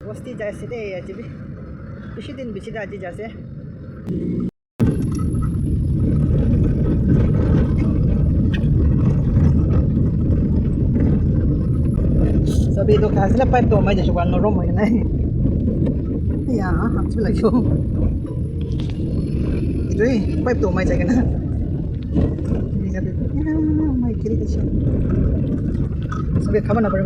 বস্তি যাইছে দেই আজি বেশি দিন বেশি আজি যাচ্ছে sabi itu kasi na pipe to may jadi sukan norom mo na ya habis lagi itu pipe to may jadi na ini sabi may kiri kasi sabi kapan na pare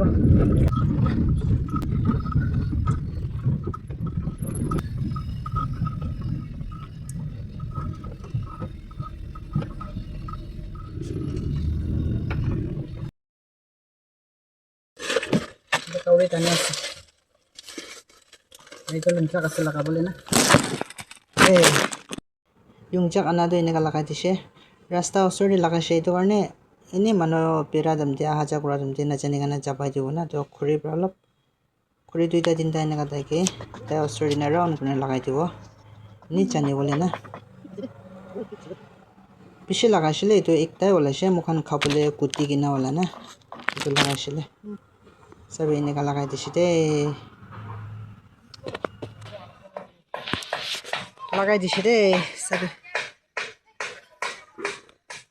Kaulit ano ito lang siya kasi lakabuli na yung jak anado ini kalakay ti siya rasta usor di lakay siya ito karne ini mano pira damti ahaja kura damti na jani kana japay dibo na to khuri pralop khuri duita tinta ini katay ki tayo usor di na round kuna lakay dibo ini jani bole na pishi lakay sila ito iktay wala siya mukhan khapule kuti kina wala na ito lakay sila sabi ini kalakay ti siya लगाई दिसे दे सबै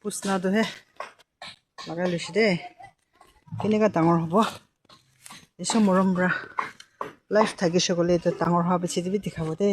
पुसना तो है लगाई लैसे दे केनेका डाঙर হ'ব এসো মৰমৰা life থাকিছে গলে তো ডাঙৰ হোৱা বেছি দিবি দেখাব দে